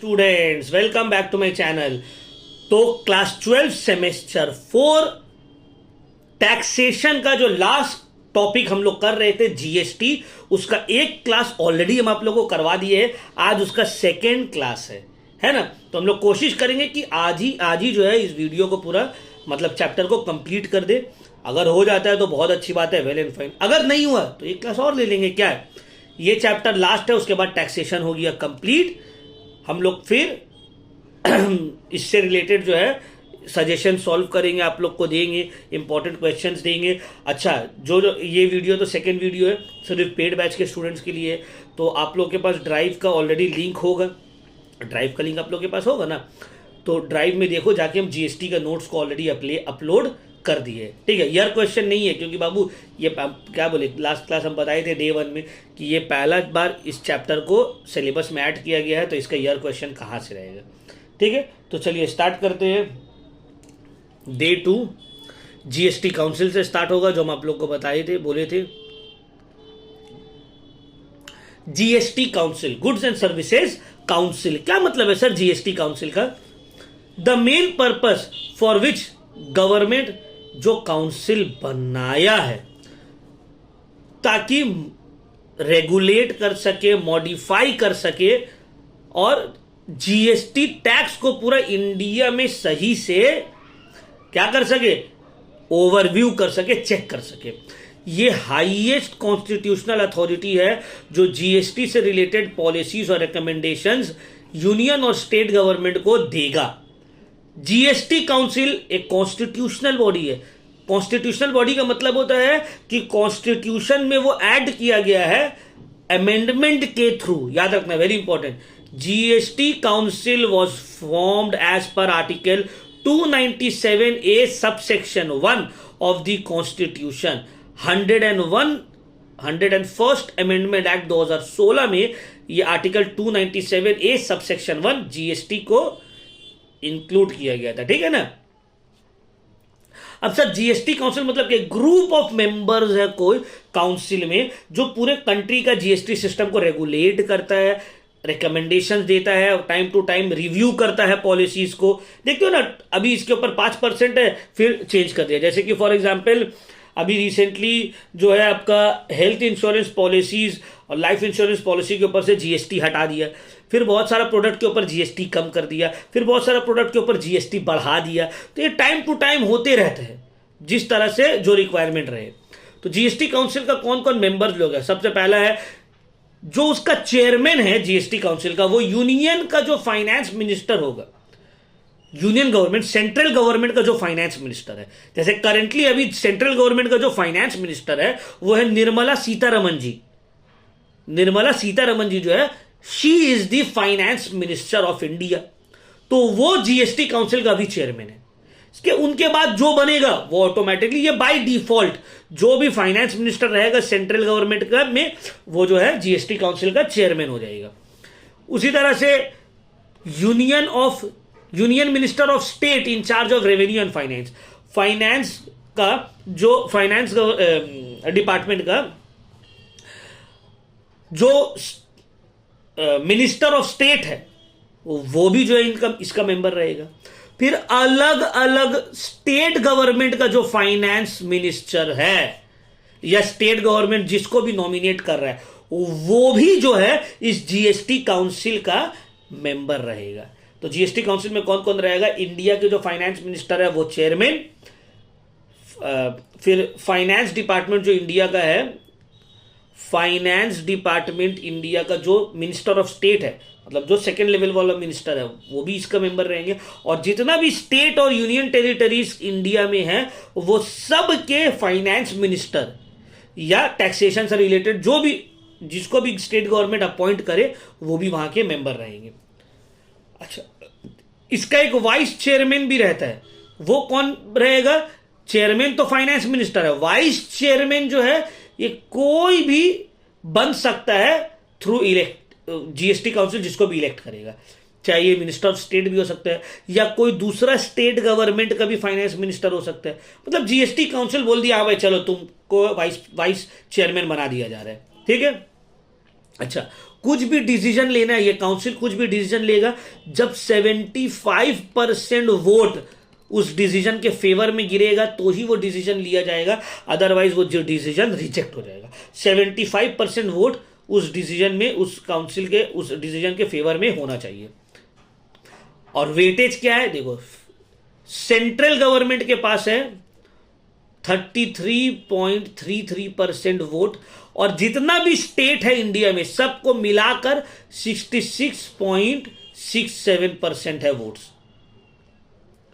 Students, welcome back to my channel. तो class 12 semester 4 taxation का जो लास्ट टॉपिक हम लोग कर रहे थे जीएसटी, उसका एक क्लास ऑलरेडी हम आप लोगों को करवा दिए है। आज उसका सेकेंड क्लास है ना। तो हम लोग कोशिश करेंगे कि आज ही जो है इस वीडियो को पूरा मतलब चैप्टर को कंप्लीट कर दे। अगर हो जाता है तो बहुत अच्छी बात है, वेल एंड फाइन। अगर नहीं हुआ तो एक क्लास और ले लेंगे। क्या है, ये चैप्टर लास्ट है, उसके बाद टैक्सेशन हो गया कंप्लीट। हम लोग फिर इससे रिलेटेड जो है सजेशन सॉल्व करेंगे, आप लोग को देंगे, इंपॉर्टेंट क्वेश्चंस देंगे। अच्छा, जो ये वीडियो तो सेकंड वीडियो है, सिर्फ पेड बैच के स्टूडेंट्स के लिए है। तो आप लोग के पास ड्राइव का ऑलरेडी लिंक होगा, ड्राइव का लिंक आप लोग के पास होगा ना। तो ड्राइव में देखो जाके, हम जीएसटी का नोट्स को ऑलरेडी अपलोड कर दिए। ठीक है, ईयर क्वेश्चन नहीं है, क्योंकि बाबू ये क्या बोले, लास्ट क्लास हम बताए थे डे 1 में कि ये पहला बार इस चैप्टर को सिलेबस में ऐड किया गया है, तो इसका ईयर क्वेश्चन कहाँ से रहेगा। ठीक है, तो चलिए स्टार्ट करते हैं। डे 2 जीएसटी काउंसिल से स्टार्ट होगा, जो हम आप लोग को बताए थे, बोले थे। GST council, goods and services council. क्या मतलब है सर जीएसटी काउंसिल का? The main purpose for which government जो काउंसिल बनाया है ताकि रेगुलेट कर सके, मॉडिफाई कर सके और जीएसटी टैक्स को पूरा इंडिया में सही से क्या कर सके, ओवरव्यू कर सके, चेक कर सके। ये हाईएस्ट कॉन्स्टिट्यूशनल अथॉरिटी है जो जीएसटी से रिलेटेड पॉलिसीज और रिकमेंडेशंस यूनियन और स्टेट गवर्नमेंट को देगा। जीएसटी काउंसिल एक कॉन्स्टिट्यूशनल बॉडी है। कॉन्स्टिट्यूशनल बॉडी का मतलब होता है कि कॉन्स्टिट्यूशन में वो ऐड किया गया है अमेंडमेंट के थ्रू। याद रखना, very important. GST council was formed as per article 297A subsection 1 of the constitution. 101st amendment act 2016 में ये आर्टिकल 297A सबसेक्शन 1 जीएसटी को इंक्लूड किया गया था। ठीक है ना। अब सर जीएसटी काउंसिल मतलब कि ग्रुप ऑफ मेंबर्स है कोई काउंसिल में, जो पूरे कंट्री का जीएसटी सिस्टम को रेगुलेट करता है, रिकमेंडेशंस देता है, टाइम टू टाइम रिव्यू करता है पॉलिसीज को। देखते हो ना, अभी इसके ऊपर 5% है, फिर चेंज कर दिया। जैसे कि फॉर एग्जांपल अभी रिसेंटली जो है आपका हेल्थ इंश्योरेंस पॉलिसीज और लाइफ इंश्योरेंस पॉलिसी के ऊपर से जीएसटी हटा दिया, फिर बहुत सारा प्रोडक्ट के ऊपर जीएसटी कम कर दिया, फिर बहुत सारा प्रोडक्ट के ऊपर जीएसटी बढ़ा दिया। तो ये टाइम टू टाइम होते रहते हैं, जिस तरह से जो रिक्वायरमेंट रहे। तो जीएसटी काउंसिल का कौन कौन मेंबर्स लोग हैं? सबसे पहला है जो उसका चेयरमैन है जीएसटी काउंसिल का, वो यूनियन का जो फाइनेंस मिनिस्टर होगा। यूनियन गवर्नमेंट, सेंट्रल गवर्नमेंट का जो फाइनेंस मिनिस्टर है। जैसे करेंटली अभी सेंट्रल गवर्नमेंट का जो फाइनेंस मिनिस्टर है वो है निर्मला सीतारमण जी। निर्मला सीतारमण जी जो है, she is the finance minister of India. तो वो जीएसटी काउंसिल का भी चेयरमैन है। इसके उनके बाद जो बनेगा वो ऑटोमेटिकली, ये बाय डिफॉल्ट जो भी फाइनेंस मिनिस्टर रहेगा सेंट्रल गवर्नमेंट का में, वो जो है जीएसटी काउंसिल का चेयरमैन हो जाएगा। उसी तरह से union minister of state in charge of revenue and finance. Finance का जो फाइनेंस डिपार्टमेंट का जो मिनिस्टर ऑफ स्टेट है, वो भी जो है इसका मेंबर रहेगा। फिर अलग अलग स्टेट गवर्नमेंट का जो फाइनेंस मिनिस्टर है या स्टेट गवर्नमेंट जिसको भी नॉमिनेट कर रहा है, वो भी जो है इस जीएसटी काउंसिल का मेंबर रहेगा। तो जीएसटी काउंसिल में कौन कौन रहेगा? इंडिया के जो फाइनेंस मिनिस्टर है वो चेयरमैन, फिर फाइनेंस डिपार्टमेंट जो इंडिया का है, फाइनेंस डिपार्टमेंट इंडिया का जो मिनिस्टर ऑफ स्टेट है, मतलब जो सेकेंड लेवल वाला मिनिस्टर है, वो भी इसका मेंबर रहेंगे। और जितना भी स्टेट और यूनियन टेरिटरीज इंडिया में है, वो सब के फाइनेंस मिनिस्टर या टैक्सेशन से रिलेटेड जो भी, जिसको भी स्टेट गवर्नमेंट अपॉइंट करे, वो भी वहां के मेंबर रहेंगे। अच्छा, इसका एक वाइस चेयरमैन भी रहता है। वो कौन रहेगा? चेयरमैन तो फाइनेंस मिनिस्टर है, वाइस चेयरमैन जो है ये कोई भी बन सकता है थ्रू इलेक्ट, जीएसटी काउंसिल जिसको भी इलेक्ट करेगा। चाहे ये मिनिस्टर ऑफ स्टेट भी हो सकता है या कोई दूसरा स्टेट गवर्नमेंट का भी फाइनेंस मिनिस्टर हो सकता है। मतलब जीएसटी काउंसिल बोल दिया, हाँ भाई चलो तुमको वाइस चेयरमैन बना दिया जा रहा है। ठीक है। अच्छा, कुछ भी डिसीजन लेना है, ये काउंसिल कुछ भी डिसीजन लेगा जब 75% वोट उस डिसीजन के फेवर में गिरेगा तो ही वो डिसीजन लिया जाएगा, अदरवाइज वो जो डिसीजन रिजेक्ट हो जाएगा। 75% वोट उस डिसीजन में, उस काउंसिल के उस डिसीजन के फेवर में होना चाहिए। और वेटेज क्या है देखो, सेंट्रल गवर्नमेंट के पास है 33.33% वोट, और जितना भी स्टेट है इंडिया में सबको मिलाकर 66.67% है वोट्स।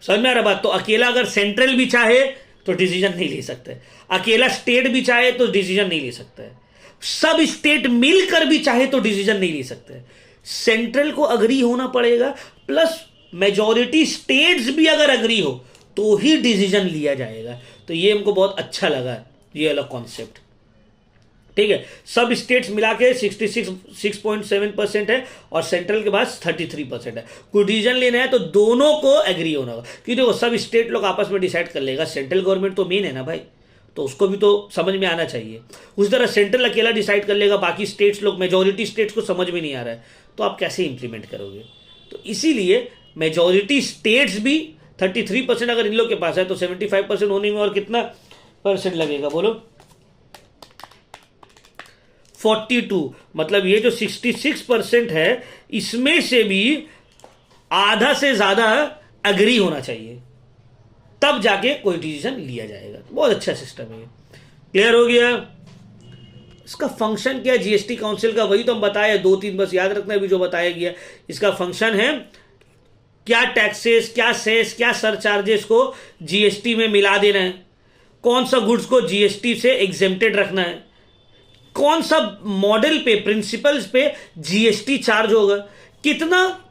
समझ में आ रहा बात? तो अकेला अगर सेंट्रल भी चाहे तो डिसीजन नहीं ले सकते, अकेला स्टेट भी चाहे तो डिसीजन नहीं ले सकता है, सब स्टेट मिलकर भी चाहे तो डिसीजन नहीं ले सकते। सेंट्रल को अग्री होना पड़ेगा, प्लस मेजॉरिटी स्टेट्स भी अगर अग्री हो तो ही डिसीजन लिया जाएगा। तो ये हमको बहुत अच्छा लगा, ये अलग कॉन्सेप्ट। ठीक है, सब स्टेट्स मिला के 66.7% है और सेंट्रल के पास 33% है। कोई डिसीजन लेना है तो दोनों को एग्री होना होगा, क्योंकि देखो सब स्टेट लोग आपस में डिसाइड कर लेगा, सेंट्रल गवर्नमेंट तो मेन है ना भाई, तो उसको भी तो समझ में आना चाहिए। उस तरह सेंट्रल अकेला डिसाइड कर लेगा, बाकी स्टेट्स लोग, मेजॉरिटी स्टेट्स को समझ में नहीं आ रहा है, तो आप कैसे इंप्लीमेंट करोगे? तो इसीलिए मेजॉरिटी स्टेट्स भी 33% अगर इन लोग के पास है तो 75% होने में और कितना परसेंट लगेगा बोलो? 42। मतलब ये जो 66% है इसमें से भी आधा से ज्यादा अग्री होना चाहिए, तब जाके कोई डिसीजन लिया जाएगा। बहुत अच्छा सिस्टम है ये। क्लियर हो गया? इसका फंक्शन क्या है जीएसटी काउंसिल का? वही तो हम बताए, 2-3 बस याद रखना है, भी जो बताया गया। इसका फंक्शन है क्या टैक्सेस, क्या सेस, क्या सरचार्जेस को जीएसटी में मिला देना है, कौन सा गुड्स को जीएसटी से एग्जेम्प्टेड रखना है, कौन सा मॉडल पे, प्रिंसिपल्स पे जीएसटी चार्ज होगा, कितना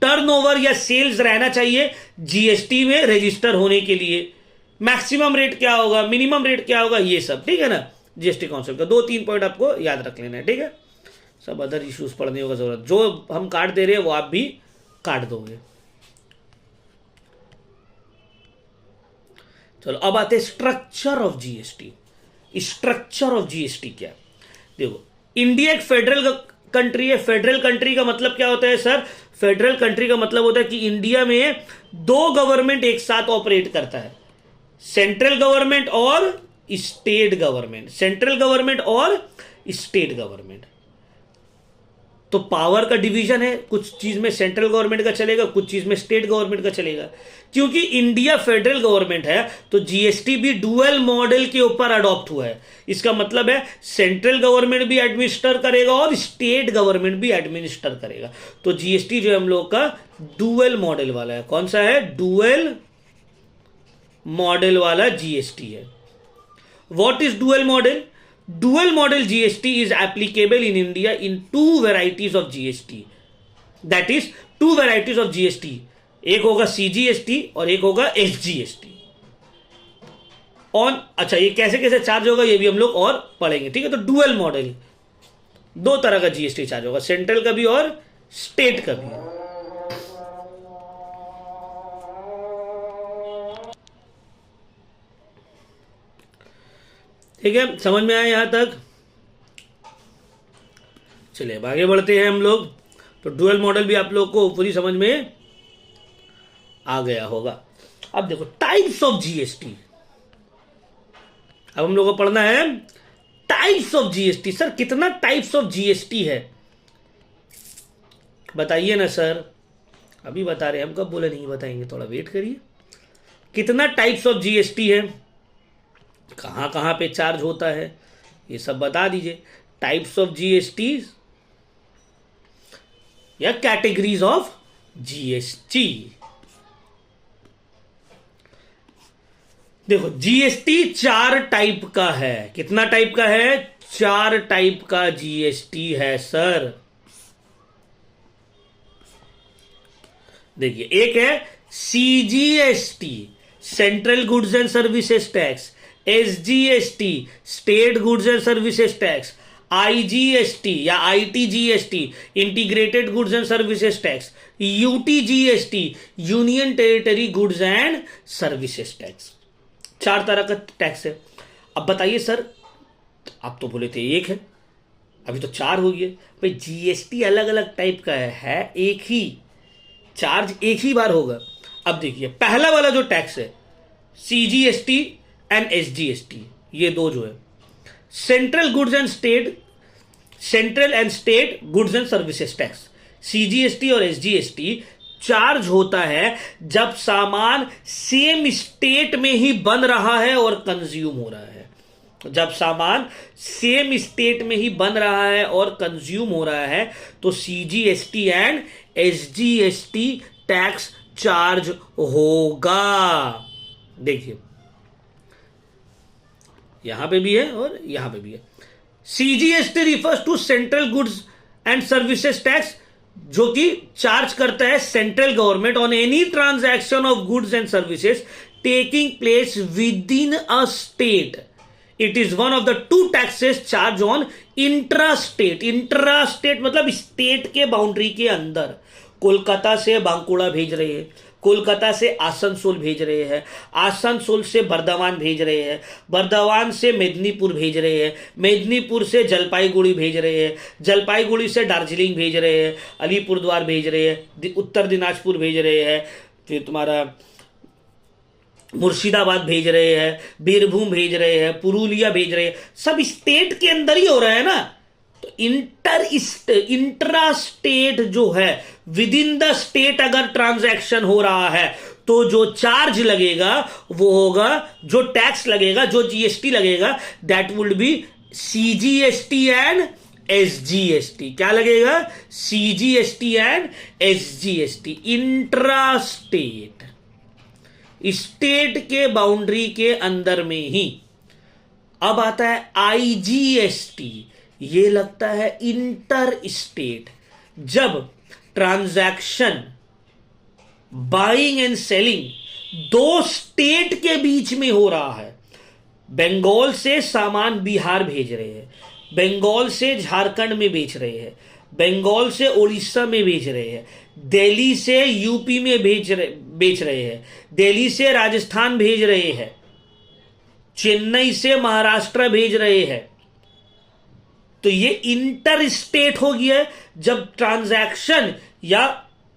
टर्नओवर या सेल्स रहना चाहिए जीएसटी में रजिस्टर होने के लिए, मैक्सिमम रेट क्या होगा, मिनिमम रेट क्या होगा, ये सब। ठीक है ना? जीएसटी काउंसिल का 2-3 पॉइंट आपको याद रख लेना है। ठीक है, सब अदर इश्यूज पढ़ने होगा जरूरत, जो हम काट दे रहे हैं वो आप भी काट दोगे। चलो अब आते हैं structure of GST. Structure of GST क्या है? देखो, इंडिया एक फेडरल कंट्री है। फेडरल कंट्री का मतलब क्या होता है सर? फेडरल कंट्री का मतलब होता है कि इंडिया में 2 गवर्नमेंट एक साथ ऑपरेट करता है, सेंट्रल गवर्नमेंट और स्टेट गवर्नमेंट, सेंट्रल गवर्नमेंट और स्टेट गवर्नमेंट। तो पावर का डिवीजन है, कुछ चीज में सेंट्रल गवर्नमेंट का चलेगा, कुछ चीज में स्टेट गवर्नमेंट का चलेगा। क्योंकि इंडिया फेडरल गवर्नमेंट है तो जीएसटी भी डुअल मॉडल के ऊपर अडॉप्ट हुआ है। इसका मतलब है सेंट्रल गवर्नमेंट भी एडमिनिस्टर करेगा और स्टेट गवर्नमेंट भी एडमिनिस्टर करेगा। तो जीएसटी जो है हम लोग का डुअल मॉडल वाला है। कौन सा है? डुअल मॉडल वाला जीएसटी है। What is dual model? Dual model GST is applicable in India in 2 varieties of GST. That is 2 varieties of GST. एक होगा CGST और एक होगा SGST. अच्छा, ये कैसे कैसे चार्ज होगा ये भी हम लोग और पढ़ेंगे। ठीक है, तो डुअल मॉडल, 2 तरह का जीएसटी चार्ज होगा, सेंट्रल का भी और स्टेट का भी। ठीक है, समझ में आया यहां तक? चलिए अब आगे बढ़ते हैं हम लोग। तो डुअल मॉडल भी आप लोग को पूरी समझ में आ गया होगा। अब देखो टाइप्स ऑफ जीएसटी। अब हम लोग को पढ़ना है टाइप्स ऑफ जीएसटी। सर कितना टाइप्स ऑफ जीएसटी है बताइए ना सर। अभी बता रहे हैं, हम कब बोले नहीं बताएंगे, थोड़ा वेट करिए। कितना टाइप्स ऑफ जीएसटी है, कहां कहां पे चार्ज होता है, ये सब बता दीजिए। टाइप्स ऑफ जीएसटी या कैटेगरीज ऑफ जीएसटी। देखो जीएसटी 4 टाइप का है। कितना टाइप का है? 4 टाइप का जीएसटी है सर। देखिए, एक है CGST, central goods and services tax, SGST, state goods and services tax, IGST या ITGST, integrated goods and services tax, UTGST, union territory goods and services tax. 4 तरह का टैक्स है। अब बताइए सर, आप तो बोले थे एक है, अभी तो 4 हो गए भाई। जीएसटी अलग अलग टाइप का है एक ही चार्ज एक ही बार होगा। अब देखिए पहला वाला जो टैक्स है सीजीएसटी एंड एसजीएसटी, ये दो जो है central and state goods and services tax, CGST और एसजीएसटी चार्ज होता है जब सामान सेम स्टेट में ही बन रहा है और कंज्यूम हो रहा है। जब सामान सेम स्टेट में ही बन रहा है और कंज्यूम हो रहा है तो CGST and SGST tax charge होगा। देखिए यहां पे भी है और यहां पे भी है। CGST refers to central goods and services tax, जो कि चार्ज करता है central government on any transaction of goods and services taking place within a state. It is one of the two taxes charge on intrastate. Intrastate मतलब state के boundary के अंदर। कोलकाता से बांकुड़ा भेज रहे हैं, कोलकाता से आसनसोल भेज रहे हैं, आसनसोल से बर्दवान भेज रहे हैं, बर्दवान से मेदिनीपुर भेज रहे हैं, मेदिनीपुर से जलपाईगुड़ी भेज रहे हैं, जलपाईगुड़ी से दार्जिलिंग भेज रहे हैं, अलीपुरद्वार भेज रहे हैं, उत्तर दिनाजपुर भेज रहे हैं, फिर तुम्हारा मुर्शिदाबाद भेज रहे हैं, बीरभूम भेज रहे हैं, पुरुलिया भेज रहे हैं। सब स्टेट के अंदर ही हो रहा है ना। तो इंट्रा स्टेट जो है विद इन द स्टेट अगर ट्रांजैक्शन हो रहा है तो जो चार्ज लगेगा वो होगा, जो टैक्स लगेगा, जो जीएसटी लगेगा, that would be CGST and SGST. क्या लगेगा? CGST and SGST. Intra state, state के बाउंड्री के अंदर में ही। अब आता है आईजीएसटी, ये लगता है इंटर स्टेट। जब ट्रांजैक्शन बाइंग एंड सेलिंग दो स्टेट के बीच में हो रहा है, बंगाल से सामान बिहार भेज रहे हैं, बंगाल से झारखंड में बेच रहे हैं, बंगाल से उड़ीसा में बेच रहे हैं, दिल्ली से यूपी में बेच रहे हैं, दिल्ली से राजस्थान भेज रहे हैं, चेन्नई से महाराष्ट्र भेज रहे हैं, तो ये इंटर स्टेट हो गया है। जब ट्रांजैक्शन या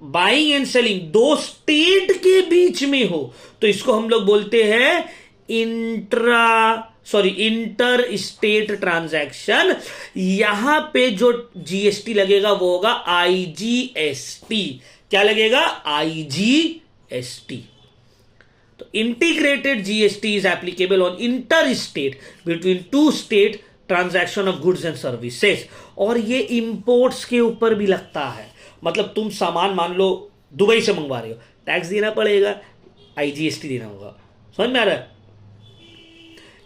बाइंग एंड सेलिंग दो स्टेट के बीच में हो तो इसको हम लोग बोलते हैं इंटर स्टेट ट्रांजैक्शन। यहां पे जो जीएसटी लगेगा वो होगा आईजीएसटी। क्या लगेगा? आईजीएसटी। तो integrated GST is applicable on inter state between two state transaction of goods and services. और ये इंपोर्ट्स के ऊपर भी लगता है। मतलब तुम सामान मान लो दुबई से मंगवा रहे हो, टैक्स देना पड़ेगा, आईजीएसटी देना होगा। समझ में आ रहा है?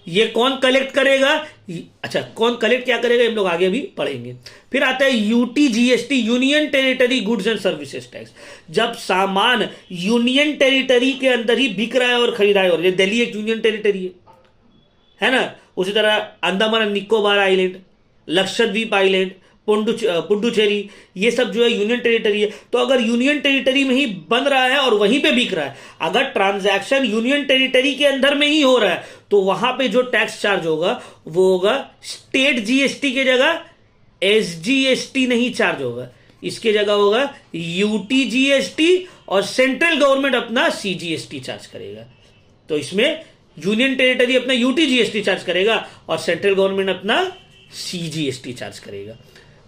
ये कौन कलेक्ट करेगा? अच्छा, कौन कलेक्ट क्या करेगा हम लोग आगे भी पढ़ेंगे। फिर आता है UTGST, union territory goods and services tax. जब सामान यूनियन टेरिटरी के अंदर ही बिक रहा है और खरीदा है, और ये दिल्ली एक यूनियन टेरिटरी है ना। उसी तरह Andaman and Nicobar island, Lakshadweep island, Puducherry, ये सब जो है यूनियन टेरिटरी है। तो अगर यूनियन टेरिटरी में ही बन रहा है और वहीं पे बिक रहा है, अगर ट्रांजैक्शन यूनियन टेरिटरी के अंदर में ही हो रहा है तो वहां पे जो टैक्स चार्ज होगा वो होगा स्टेट जीएसटी के जगह एसजीएसटी नहीं चार्ज होगा, इसके जगह होगा यूटीजीएसटी, और सेंट्रल गवर्नमेंट अपना सीजीएसटी चार्ज करेगा। तो इसमें यूनियन टेरिटरी अपना यूटीजीएसटी चार्ज करेगा और सेंट्रल गवर्नमेंट अपना सीजीएसटी चार्ज करेगा।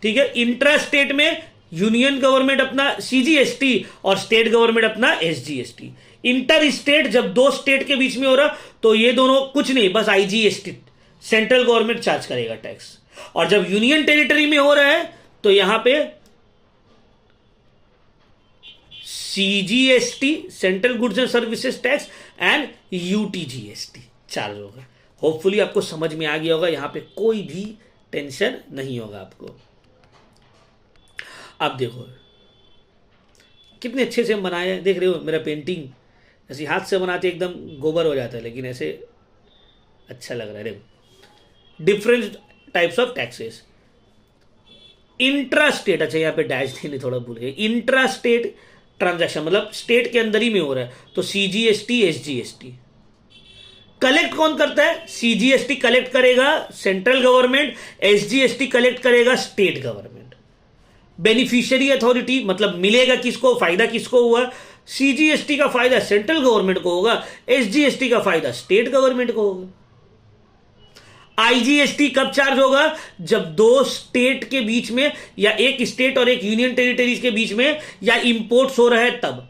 ठीक है। इंट्रा स्टेट में यूनियन गवर्नमेंट अपना सीजीएसटी और स्टेट गवर्नमेंट अपना एसजीएसटी। इंटर स्टेट जब दो स्टेट के बीच में हो रहा तो ये दोनों कुछ नहीं, बस आईजीएसटी सेंट्रल गवर्नमेंट चार्ज करेगा टैक्स। और जब यूनियन टेरिटरी में हो रहा है तो यहां पे CGST central goods and services tax and UTGST charge होगा। होपफुली आपको समझ में आ गया होगा, यहां पे कोई भी टेंशन नहीं होगा आपको। अब देखो कितने अच्छे से हम बनाए हैं, देख रहे हो मेरा पेंटिंग ऐसे हाथ से बनाते एकदम गोबर हो जाता है, लेकिन ऐसे अच्छा लग रहा है। देखो different types of taxes. Intra state, अच्छा यहाँ पे डैश थी, नहीं थोड़ा भूल गए। इंट्रा स्टेट ट्रांजैक्शन मतलब स्टेट के अंदर ही में हो रहा है तो सीजीएसटी एसजीएसटी। कलेक्ट कौन करता है? सीजीएसटी कलेक्ट करेगा सेंट्रल गवर्नमेंट, एसजीएसटी कलेक्ट करेगा स्टेट गवर्नमेंट। बेनिफिशियरी अथॉरिटी मतलब मिलेगा किसको, फायदा किसको हुआ? सीजीएसटी का फायदा सेंट्रल गवर्नमेंट को होगा, एसजीएसटी का फायदा स्टेट गवर्नमेंट को होगा। आईजीएसटी कब चार्ज होगा? जब दो स्टेट के बीच में या एक स्टेट और एक यूनियन टेरिटरीज के बीच में या इंपोर्ट्स हो रहा है तब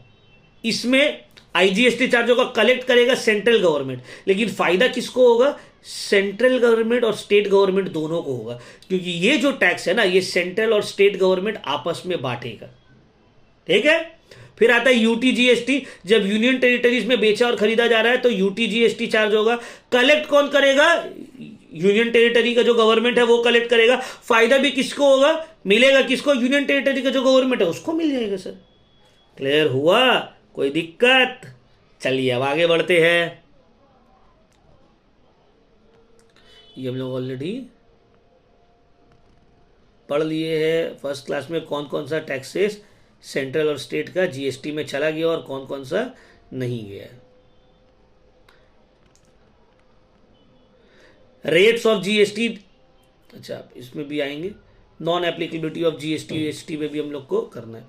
इसमें आईजीएसटी चार्ज होगा। कलेक्ट करेगा सेंट्रल गवर्नमेंट, लेकिन फायदा किसको होगा? सेंट्रल गवर्नमेंट और स्टेट गवर्नमेंट दोनों को होगा, क्योंकि ये जो टैक्स है ना ये सेंट्रल और स्टेट गवर्नमेंट आपस में बांटेगा। ठीक है। फिर आता है यूटीजीएसटी, जब यूनियन टेरिटरीज में बेचा और खरीदा जा रहा है तो यूटीजीएसटी चार्ज होगा। कलेक्ट कौन करेगा? यूनियन टेरिटरी का जो गवर्नमेंट है वो कलेक्ट करेगा। फायदा भी किसको होगा? मिलेगा किसको? यूनियन टेरिटरी का जो गवर्नमेंट है उसको मिल जाएगा। सर क्लियर हुआ? कोई दिक्कत? चलिए अब आगे बढ़ते हैं। ये हम लोग ऑलरेडी पढ़ लिए हैं फर्स्ट क्लास में कौन कौन सा टैक्सेस सेंट्रल और स्टेट का जीएसटी में चला गया और कौन कौन सा नहीं गया। रेट्स ऑफ जीएसटी, अच्छा इसमें भी आएंगे। Non applicability of GST UST में भी हम लोग को करना है।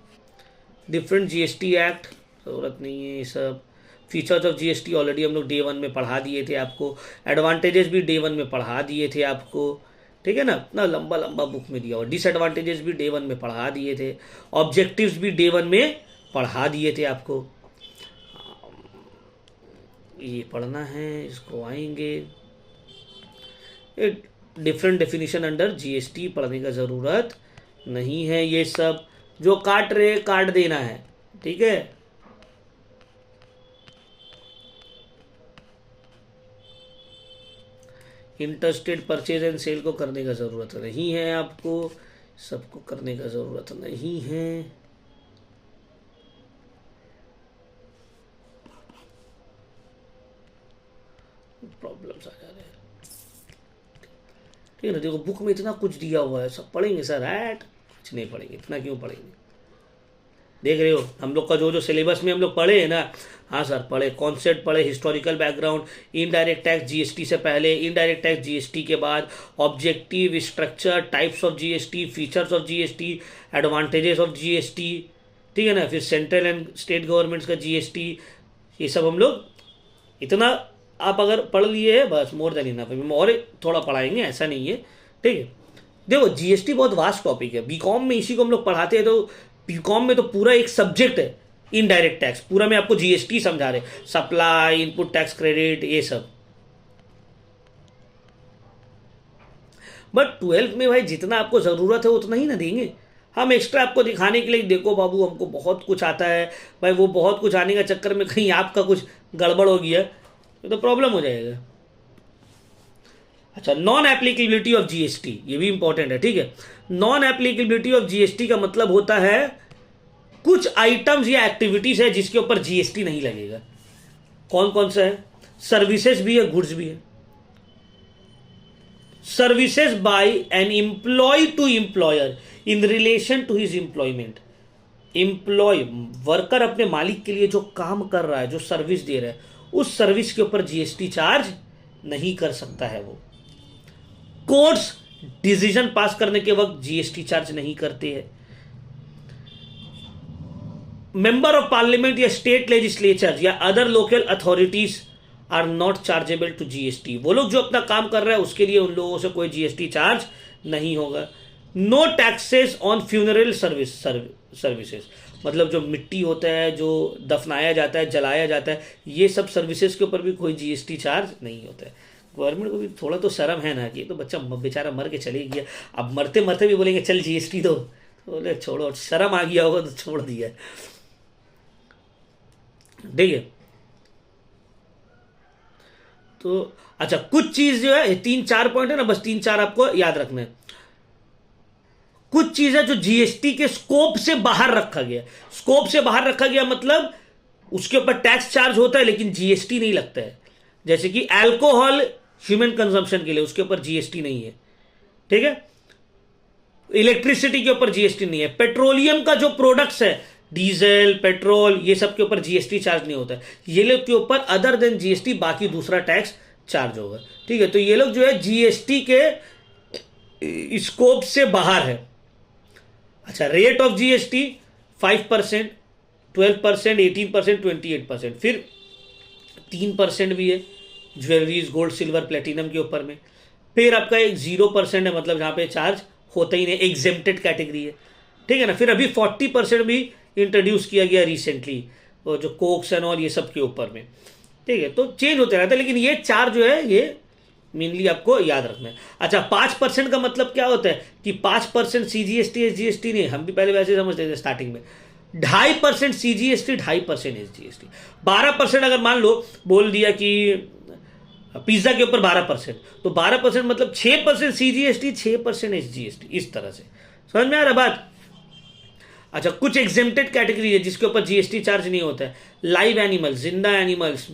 डिफरेंट जीएसटी एक्ट, जरूरत नहीं है ये सब। फीचर्स ऑफ जीएसटी ऑलरेडी हम लोग डे 1 में पढ़ा दिए थे आपको। एडवांटेजेस भी डे 1 में पढ़ा दिए थे आपको। ठीक है ना, इतना लंबा लंबा बुक में दिया। और डिसएडवांटेजेस भी डे 1 में पढ़ा दिए थे। ऑब्जेक्टिव्स भी डे 1 में पढ़ा दिए थे आपको। ये पढ़ना है, इसको आएंगे। डिफरेंट डेफिनेशन अंडर जीएसटी पढ़ने का ज़रूरत नहीं है। ये सब जो काट रहे काट देना है। ठीक है। इंटरस्टेट परचेज एंड सेल को करने का ज़रूरत नहीं है आपको, सबको करने का ज़रूरत नहीं है। प्रॉब्लम्स आ जा रहे हैं। ठीक है ना, देखो बुक में इतना कुछ दिया हुआ है, सब पढ़ेंगे सर? कुछ नहीं पढ़ेंगे। इतना क्यों पढ़ेंगे? देख रहे हो हम लोग का जो सिलेबस में हम लोग पढ़े हैं ना। हाँ सर पढ़े, कॉन्सेप्ट पढ़े, historical background, indirect tax GST से पहले, इनडायरेक्ट टैक्स जीएसटी के बाद, objective, structure, types of GST, features of GST, advantages of GST. ठीक है ना। फिर सेंट्रल एंड स्टेट गवर्नमेंट्स का जीएसटी, ये सब हम लोग इतना आप अगर पढ़ लिए है बस, मोर देन इनफ। और थोड़ा पढ़ाएंगे, ऐसा नहीं है। ठीक है। देखो जीएसटी बहुत वास्ट टॉपिक है। बीकॉम में इसी को हम लोग पढ़ाते हैं, तो बीकॉम में तो पूरा एक सब्जेक्ट है इनडायरेक्ट टैक्स, पूरा में आपको जीएसटी समझा रहे, सप्लाई, इनपुट टैक्स क्रेडिट, ये सब। बट 12th में भाई जितना आपको जरूरत है उतना ही ना देंगे हम। एक्स्ट्रा आपको दिखाने के लिए, देखो बाबू हमको बहुत कुछ आता है भाई, वो बहुत कुछ आने का चक्कर में कहीं आपका कुछ गड़बड़ हो गया तो प्रॉब्लम हो जाएगा। अच्छा, नॉन एप्लीकेबिलिटी ऑफ जीएसटी, ये भी इंपॉर्टेंट है। ठीक है। नॉन एप्लीकेबिलिटी ऑफ जीएसटी का मतलब होता है कुछ आइटम्स या एक्टिविटीज है जिसके ऊपर जीएसटी नहीं लगेगा। कौन कौन सा है? सर्विसेज भी है, गुड्स भी है। Services by an employee to employer in relation to his employment. Employee worker अपने मालिक के लिए जो काम कर रहा है, जो सर्विस दे रहा है, उस सर्विस के ऊपर जीएसटी चार्ज नहीं कर सकता है वो। कोर्ट्स डिसीजन पास करने के वक्त जीएसटी चार्ज नहीं करते हैं। मेंबर ऑफ पार्लियामेंट या स्टेट लेजिस्लेचर या other local authorities are not chargeable to GST. वो लोग जो अपना काम कर रहे हैं उसके लिए उन लोगों से कोई जीएसटी चार्ज नहीं होगा। No taxes on funeral services, मतलब जो मिट्टी होता है, जो दफनाया जाता है, जलाया जाता है, ये सब सर्विसेज के ऊपर भी कोई जीएसटी चार्ज नहीं होता है। गवर्नमेंट को भी थोड़ा तो शर्म है ना कि तो बच्चा बेचारा मर के चले गया, अब मरते मरते भी बोलेंगे चल जीएसटी दो, तो बोले छोड़ो, शर्म आ गया होगा तो छोड़ दिया। ठीक है। तो अच्छा, कुछ चीज जो है, 3-4 पॉइंट है ना, बस 3-4 आपको याद रखना है। कुछ चीज है जो जीएसटी के स्कोप से बाहर रखा गया। स्कोप से बाहर रखा गया मतलब उसके ऊपर टैक्स चार्ज होता है लेकिन जीएसटी नहीं लगता है। जैसे कि अल्कोहल ह्यूमन कंजम्पशन के लिए, उसके ऊपर जीएसटी नहीं है। ठीक है। इलेक्ट्रिसिटी के ऊपर जीएसटी नहीं है। पेट्रोलियम का जो प्रोडक्ट्स है, डीजल, पेट्रोल, ये सब के ऊपर जीएसटी चार्ज नहीं होता है। ये लोग के ऊपर अदर देन जीएसटी बाकी दूसरा टैक्स चार्ज होगा। ठीक है, तो ये लोग जो है जीएसटी के स्कोप से बाहर है। अच्छा, रेट ऑफ जीएसटी 5%, 12%, 18%, 28%, फिर 3% भी है ज्वेलरीज, गोल्ड, सिल्वर, प्लेटिनम के ऊपर में। फिर आपका एक 0% है, मतलब जहाँ पे चार्ज होता ही नहीं, एग्जेम्प्टेड कैटेगरी है। ठीक है ना। फिर अभी 40% भी इंट्रोड्यूस किया गया रिसेंटली, वो जो कोक्स एंड ऑल ये सब के ऊपर में। ठीक है, तो चेंज होते रहता है, लेकिन ये चार जो है ये मेनली आपको याद रखना है। अच्छा, 5% का मतलब क्या होता है कि 5% सीजीएसटी एसजीएसटी नहीं, हम भी पहले वैसे समझते थे स्टार्टिंग में। 2.5% सीजीएसटी, 2.5% एसजीएसटी। 12% अगर मान लो बोल दिया कि पिज्जा के ऊपर 12%, तो 12% मतलब 6% सीजीएसटी, 6% एसजीएसटी, इस तरह से। समझ में आ रहा बात। अच्छा, कुछ एग्जेम्प्टेड कैटेगरी है जिसके ऊपर जीएसटी चार्ज नहीं होता है। लाइव एनिमल, जिंदा animals,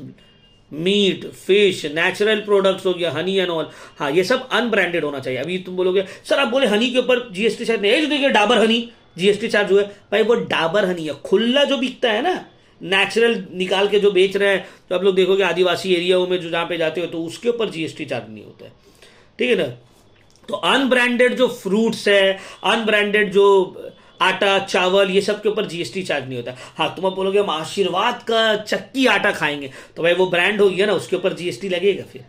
meat, fish, natural products हो गया, हनी एंड ऑल। हाँ, ये सब अनब्रांडेड होना चाहिए। अभी तुम बोलोगे सर, आप बोले हनी के ऊपर जीएसटी चार्ज नहीं है, देखिए डाबर हनी जीएसटी चार्ज हुआ है। भाई वो डाबर हनी है, खुला जो बिकता है ना, नेचुरल निकाल के जो बेच रहे हैं, तो आप लोग देखोगे आदिवासी एरियाओं में जो जहाँ पे जाते हो तो उसके ऊपर जीएसटी चार्ज नहीं होता है। ठीक है ना। तो अनब्रांडेड जो फ्रूट्स है, अनब्रांडेड जो आटा, चावल, ये सब के ऊपर जीएसटी चार्ज नहीं होता। हाँ, तुम आप बोलोगे हम आशीर्वाद का चक्की आटा खाएंगे, तो भाई वो ब्रांड हो गया ना, उसके ऊपर जीएसटी लगेगा। फिर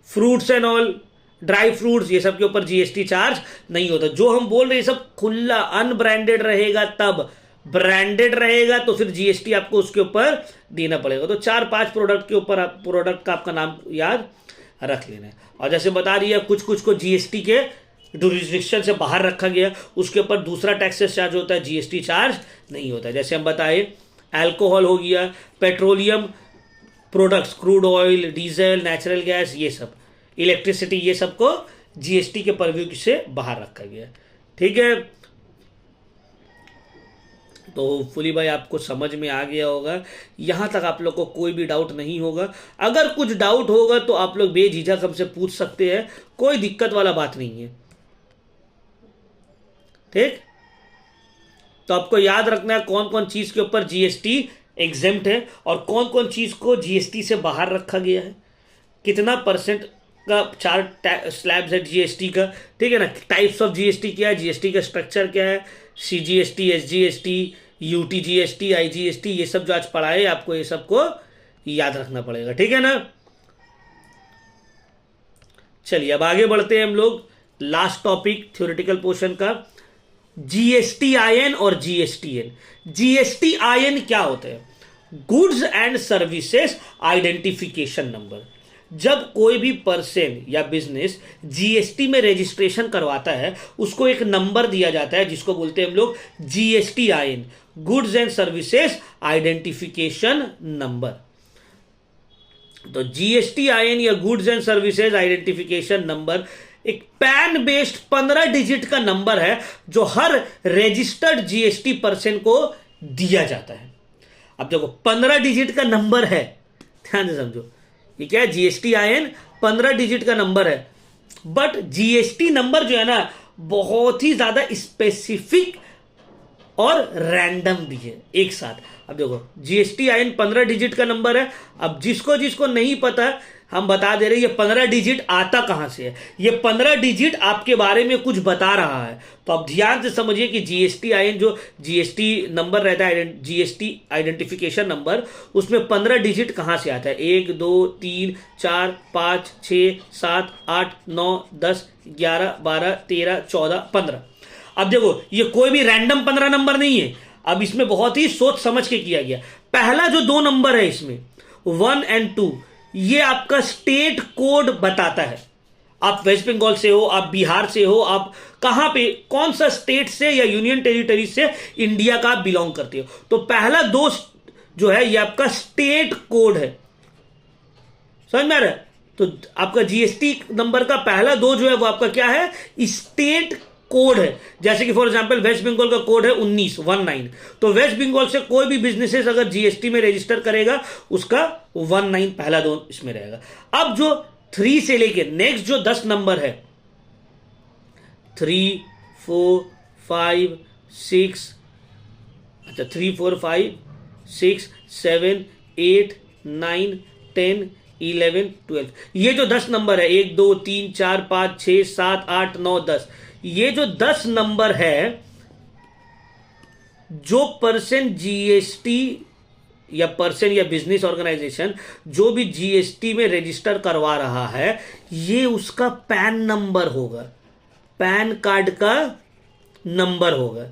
fruits and all, dry fruits, ये सब के ऊपर जीएसटी चार्ज नहीं होता। जो हम बोल रहे हैं सब खुला अनब्रांडेड रहेगा, तब ब्रांडेड रहेगा तो फिर जीएसटी आपको उसके ऊपर देना पड़ेगा। तो 4-5 प्रोडक्ट के ऊपर प्रोडक्ट का आपका नाम याद रख लेना है। और जैसे बता रही है, कुछ कुछ को जीएसटी के जुरिस्डिक्शन से बाहर रखा गया, उसके ऊपर दूसरा टैक्सेस चार्ज होता है, जीएसटी चार्ज नहीं होता है। जैसे हम बताए, अल्कोहल हो गया, petroleum products, crude oil, diesel, natural gas, ये सब, इलेक्ट्रिसिटी, ये सब को जीएसटी के परव्यू से बाहर रखा गया। ठीक है, तो होपफुली भाई आपको समझ में आ गया होगा। यहाँ तक आप लोग को कोई भी डाउट नहीं होगा। अगर कुछ डाउट होगा तो आप लोग बेझिझक हमसे पूछ सकते हैं, कोई दिक्कत वाला बात नहीं है। ठीक, तो आपको याद रखना है कौन कौन चीज के ऊपर जीएसटी एग्जेम्प्ट है और कौन कौन चीज को जीएसटी से बाहर रखा गया है, कितना परसेंट का 4 स्लैब्स है जीएसटी का। ठीक है ना। टाइप्स ऑफ जीएसटी क्या है, जीएसटी का स्ट्रक्चर क्या है, सीजीएसटी, एसजीएसटी, यूटीजीएसटी, आईजीएसटी, ये सब जो आज पढ़ाए आपको, ये सब को याद रखना पड़ेगा। ठीक है ना। चलिए अब आगे बढ़ते हैं हम लोग। लास्ट टॉपिक थ्योरेटिकल पोर्शन का, जीएसटीआईएन और जीएसटीएन। जीएसटीआईएन क्या होता है? Goods and services identification number. जब कोई भी पर्सन या बिजनेस जीएसटी में रजिस्ट्रेशन करवाता है, उसको एक नंबर दिया जाता है जिसको बोलते हैं हम लोग GSTIN, goods and services identification number. तो जीएसटीआईएन या goods and services identification number एक पैन बेस्ड 15 डिजिट का नंबर है जो हर रजिस्टर्ड जीएसटी पर्सन को दिया जाता है। अब देखो 15 डिजिट का नंबर है, ध्यान से समझो, ये क्या है, जीएसटीआईएन 15 डिजिट का नंबर है। बट जीएसटी नंबर जो है ना बहुत ही ज्यादा स्पेसिफिक और रैंडम भी है एक साथ। अब देखो जीएसटीआईएन 15 डिजिट का नंबर है। अब जिसको जिसको नहीं पता हम बता दे रहे हैं, ये 15 डिजिट आता कहां से है। ये 15 डिजिट आपके बारे में कुछ बता रहा है। तो अब ध्यान से समझिए कि जीएसटीआईएन जो जीएसटी नंबर रहता है, जीएसटी आइडेंटिफिकेशन नंबर, उसमें 15 डिजिट कहां से आता है? 1 2 3 4 5 6 7 8 9 10 11 12 13 14 15। अब देखो ये कोई भी रैंडम 15 नंबर नहीं है। अब इसमें बहुत ही सोच समझ के किया गया। पहला जो 2 नंबर है इसमें 1 और 2, ये आपका स्टेट कोड बताता है। आप वेस्ट बंगाल से हो, आप बिहार से हो, आप कहां पे, कौन सा स्टेट से या यूनियन टेरिटरी से इंडिया का आप बिलोंग करते हो। तो पहला 2 जो है ये आपका स्टेट कोड है। समझ में आ रहा है? तो आपका जीएसटी नंबर का पहला 2 जो है वो आपका क्या है? स्टेट कोड है। जैसे कि फॉर एग्जांपल वेस्ट बंगाल का कोड है 19 तो वेस्ट बंगाल से कोई भी बिजनेसेस अगर जीएसटी में रजिस्टर करेगा उसका 19 पहला 2 इसमें रहेगा। अब जो 3 से लेके नेक्स्ट जो 10 नंबर है, 3 4 5 6, अच्छा 3 4 5 6 7 8 9 10, 11, 12, ये जो 10 नंबर है, 1, 2, 3, 4, 5, 6, 7, 8, 9, 10, ये जो 10 नंबर है, जो पर्सन जीएसटी या पर्सन या बिजनेस ऑर्गेनाइजेशन जो भी जीएसटी में रजिस्टर करवा रहा है, ये उसका पैन नंबर होगा, पैन कार्ड का नंबर होगा।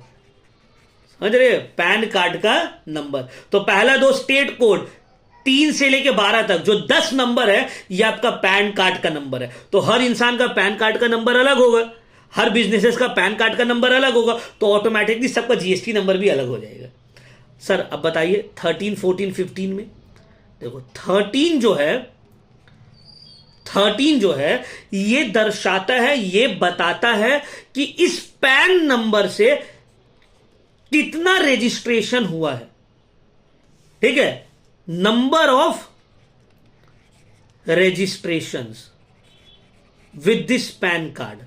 समझ रहे? पैन कार्ड का नंबर। तो पहला दो स्टेट कोड 3 से लेके 12 तक जो 10 नंबर है, ये आपका पैन कार्ड का नंबर है। तो हर इंसान का पैन कार्ड का नंबर अलग होगा, हर बिजनेसेस का पैन कार्ड का नंबर अलग होगा, तो ऑटोमेटिकली सबका जीएसटी नंबर भी अलग हो जाएगा। सर अब बताइए 13, 14, 15 में देखो 13 जो है ये दर्शाता है, ये बताता है कि इस पैन नंबर से कितना रजिस्ट्रेशन हुआ है। ठीक है, number of registrations with this pan card,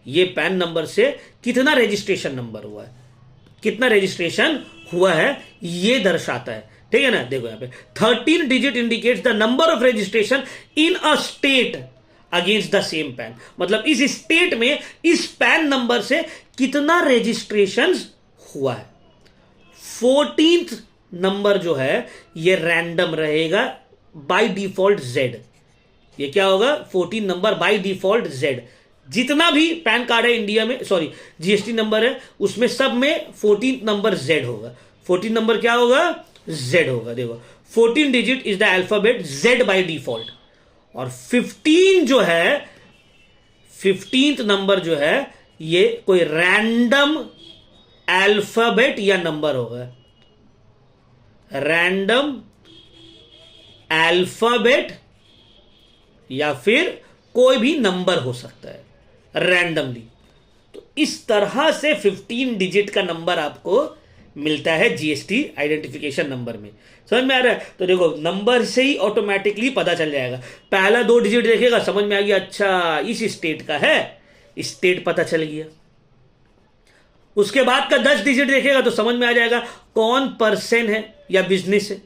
ये पैन नंबर से कितना रजिस्ट्रेशन नंबर हुआ है, कितना रजिस्ट्रेशन हुआ है, ये दर्शाता है। ठीक है ना? देखो यहां पे 13 digit indicates the number of registration in a state against the same pan. मतलब इस स्टेट में इस पैन नंबर से कितना रजिस्ट्रेशन हुआ है। 14th नंबर जो है ये रैंडम रहेगा बाय डिफॉल्ट जेड। ये क्या होगा? 14 नंबर बाय डिफॉल्ट जेड। जितना भी पैन कार्ड है इंडिया में, सॉरी जीएसटी नंबर है, उसमें सब में 14 नंबर जेड होगा। 14 नंबर क्या होगा? जेड होगा। देखो 14 digit is the alphabet Z by default. और 15 जो है, 15th नंबर जो है ये कोई रैंडम अल्फाबेट या नंबर होगा। रैंडम अल्फाबेट या फिर कोई भी नंबर हो सकता है रैंडमली। तो इस तरह से 15 डिजिट का नंबर आपको मिलता है जीएसटी आइडेंटिफिकेशन नंबर में। समझ में आ रहा है? तो देखो नंबर से ही ऑटोमेटिकली पता चल जाएगा। पहला 2 डिजिट देखेगा, समझ में आ गया अच्छा इस स्टेट का है, स्टेट पता चल गया। उसके बाद का 10 डिजिट देखेगा तो समझ में आ जाएगा कौन पर्सन है या बिजनेस है।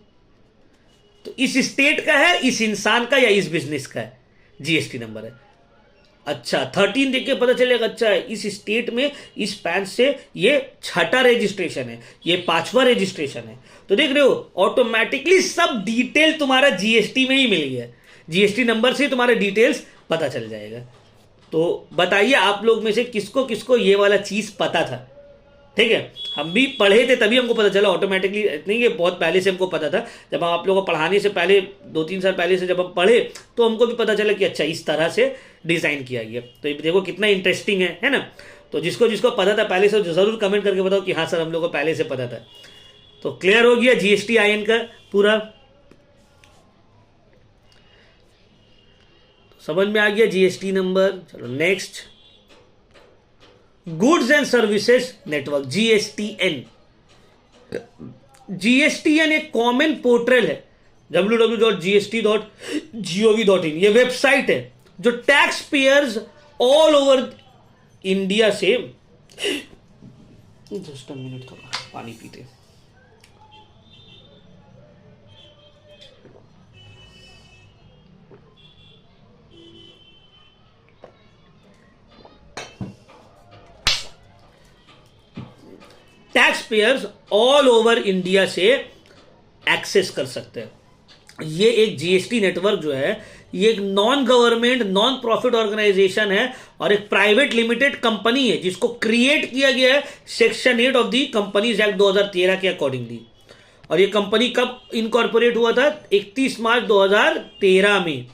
तो इस स्टेट का है, इस इंसान का या इस बिजनेस का है, जीएसटी नंबर है। अच्छा 13 देख के पता चलेगा अच्छा इस स्टेट में इस पैन से ये 6ठा रजिस्ट्रेशन है, ये 5वां रजिस्ट्रेशन है। तो देख रहे हो ऑटोमेटिकली सब डिटेल तुम्हारा जीएसटी में ही मिल गया। जीएसटी नंबर से तुम्हारे डिटेल्स पता चल जाएगा। तो बताइए आप लोग में से किसको किसको ये वाला चीज पता था? ठीक है, हम भी पढ़े थे तभी हमको पता चला ऑटोमेटिकली, नहीं कि बहुत पहले से हमको पता था। जब हम आप लोगों को पढ़ाने से पहले 2-3 साल पहले से जब हम पढ़े तो हमको भी पता चला कि अच्छा इस तरह से डिजाइन किया गया। तो ये देखो कितना इंटरेस्टिंग है ना? तो जिसको जिसको पता था पहले से जरूर कमेंट करके बताओ कि हाँ सर हम लोग को पहले से पता था। तो क्लियर हो गया जीएसटी आईएन का पूरा, समझ में आ गया जीएसटी नंबर। चलो next, goods and services network GSTN. GSTN एक कॉमन पोर्टल है www.gst.gov.in। ये वेबसाइट है जो tax payers all over India से, जस्ट अ मिनट थोड़ा पानी पीते। Tax payers all over India से एक्सेस कर सकते हैं। ये एक जीएसटी नेटवर्क जो है ये एक non government non profit organisation है और एक प्राइवेट लिमिटेड कंपनी है जिसको क्रिएट किया गया है section 8 of the companies act 2013 के अकॉर्डिंगली। और ये कंपनी कब इनकॉर्पोरेट हुआ था? 31 मार्च 2013 में।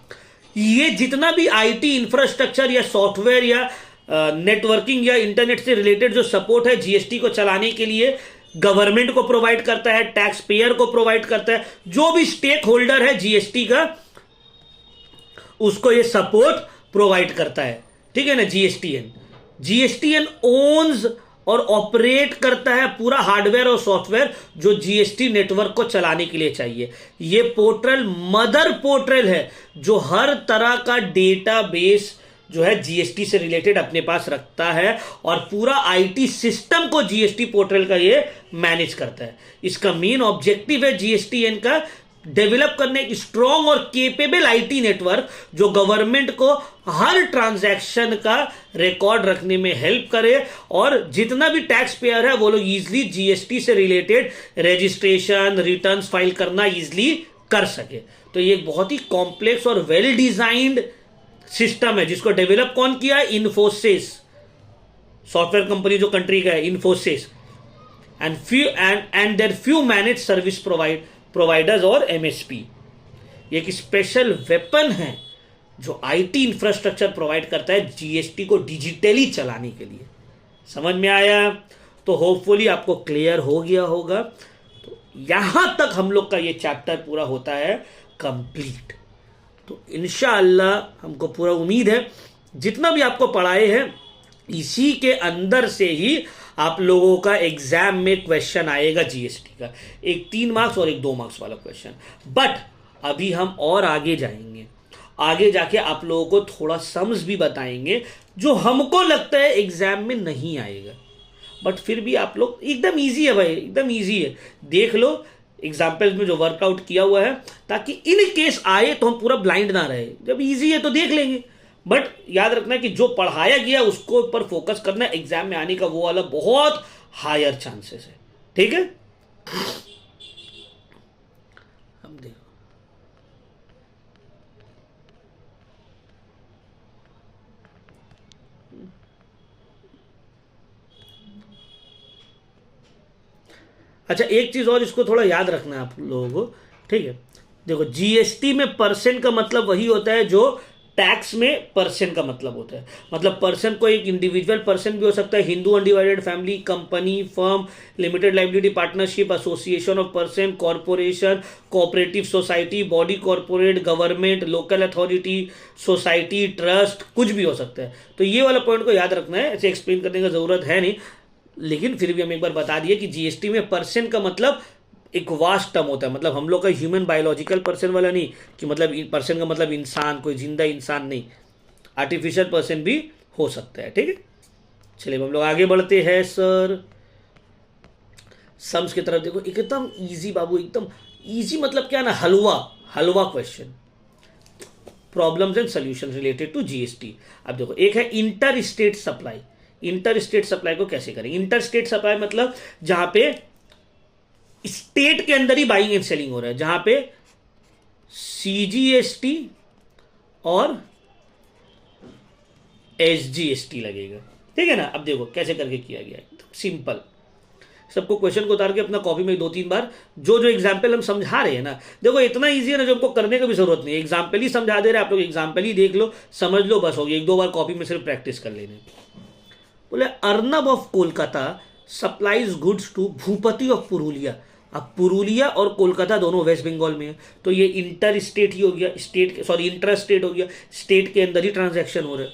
ये जितना भी आईटी इंफ्रास्ट्रक्चर या सॉफ्टवेयर या नेटवर्किंग या इंटरनेट से रिलेटेड जो सपोर्ट है जीएसटी को चलाने के लिए गवर्नमेंट को प्रोवाइड करता है, टैक्स पेयर को प्रोवाइड करता है, जो भी स्टेक होल्डर है जीएसटी का उसको ये सपोर्ट प्रोवाइड करता है। ठीक है ना? जीएसटीएन ओन्स और ऑपरेट करता है पूरा हार्डवेयर और सॉफ्टवेयर जो जीएसटी नेटवर्क को चलाने के लिए चाहिए। ये पोर्टल मदर पोर्टल है जो हर तरह का डेटाबेस जो है जीएसटी से रिलेटेड अपने पास रखता है और पूरा आईटी सिस्टम को जीएसटी पोर्टल का ये मैनेज करता है। इसका मेन ऑब्जेक्टिव है जीएसटीएन का डेवलप करने एक स्ट्रॉन्ग और केपेबल आईटी नेटवर्क जो गवर्नमेंट को हर ट्रांजैक्शन का रिकॉर्ड रखने में हेल्प करे और जितना भी टैक्स पेयर है वो लोग इजिली जीएसटी से रिलेटेड रजिस्ट्रेशन रिटर्न्स फाइल करना इजिली कर सके। तो ये एक बहुत ही कॉम्प्लेक्स और वेल डिजाइंड सिस्टम है जिसको डेवलप कौन किया है? इन्फोसिस, सॉफ्टवेयर कंपनी जो कंट्री का है, Infosys, and there few manage service providers और एमएसपी। ये एक स्पेशल वेपन है जो आईटी इंफ्रास्ट्रक्चर प्रोवाइड करता है जीएसटी को डिजिटली चलाने के लिए। समझ में आया? तो होपफुली आपको क्लियर हो गया होगा। तो यहां तक हम लोग का ये चैप्टर पूरा होता है कंप्लीट। तो इंशाअल्लाह हमको पूरा उम्मीद है जितना भी आपको पढ़ाए हैं इसी के अंदर से ही आप लोगों का एग्जाम में क्वेश्चन आएगा जीएसटी का, एक 3 मार्क्स और एक 2 मार्क्स वाला क्वेश्चन। बट अभी हम और आगे जाएंगे, आगे जाके आप लोगों को थोड़ा सम्स भी बताएंगे जो हमको लगता है एग्जाम में नहीं आएगा, बट फिर भी आप लोग एकदम इजी है भाई, एकदम इजी है। देख लो एग्जाम्पल्स में जो वर्कआउट किया हुआ है ताकि इन केस आए तो हम पूरा ब्लाइंड ना रहे। जब इजी है तो देख लेंगे, बट याद रखना कि जो पढ़ाया गया उसको ऊपर फोकस करना, एग्जाम में आने का वो वाला बहुत हायर चांसेस है। ठीक है, हम देखो अच्छा एक चीज और इसको थोड़ा याद रखना है आप लोगों को। ठीक है, देखो जीएसटी में परसेंट का मतलब वही होता है जो टैक्स में परसेंट का मतलब होता है। मतलब पर्सन को एक इंडिविजुअल पर्सन भी हो सकता है, Hindu undivided family, company, firm, limited liability partnership, association of person, corporation, cooperative society, body corporate, government, local authority, society, trust, कुछ भी हो सकता है। तो ये वाला पॉइंट को याद रखना है, ऐसे एक्सप्लेन करने का जरूरत है नहीं, लेकिन फिर भी हम एक बार बता दिए कि जीएसटी में पर्सन का मतलब एक वास्ट टर्म होता है। मतलब हम लोग का ह्यूमन बायोलॉजिकल पर्सन वाला नहीं कि मतलब पर्सन का मतलब इंसान, कोई जिंदा इंसान नहीं, आर्टिफिशियल पर्सन भी हो सकता है। ठीक है, चलिए हम लोग आगे बढ़ते हैं सर सम्स की तरफ। देखो एकदम इजी बाबू, एकदम इजी मतलब क्या ना, हलवा हलवा question, problems and solution related to GST. अब देखो एक है inter state supply. Inter state supply को कैसे करेंगे? इंटर स्टेट सप्लाई मतलब जहां पे स्टेट के अंदर ही बाइंग एंड सेलिंग हो रहा है, जहां पे सीजीएसटी और एसजीएसटी लगेगा। ठीक है ना? अब देखो कैसे करके किया गया है, सिंपल। सबको क्वेश्चन को उतार के अपना कॉपी में 2-3 बार जो जो एग्जाम्पल हम समझा रहे हैं ना, देखो इतना इजी है ना, जो हमको करने की भी जरूरत नहीं है, एग्जाम्पल ही समझा दे रहे हैं आप लोग, एग्जाम्पल ही देख लो, समझ लो, बस हो गया। 1-2 बार कॉपी में सिर्फ प्रैक्टिस कर लेने। बोले Arnab of Kolkata supplies goods to Bhupati of Purulia. अब पुरुलिया और कोलकाता दोनों वेस्ट बंगाल में है, तो ये इंटर स्टेट ही हो गया, स्टेट सॉरी इंटर स्टेट हो गया, स्टेट के अंदर ही ट्रांजैक्शन हो रहा है।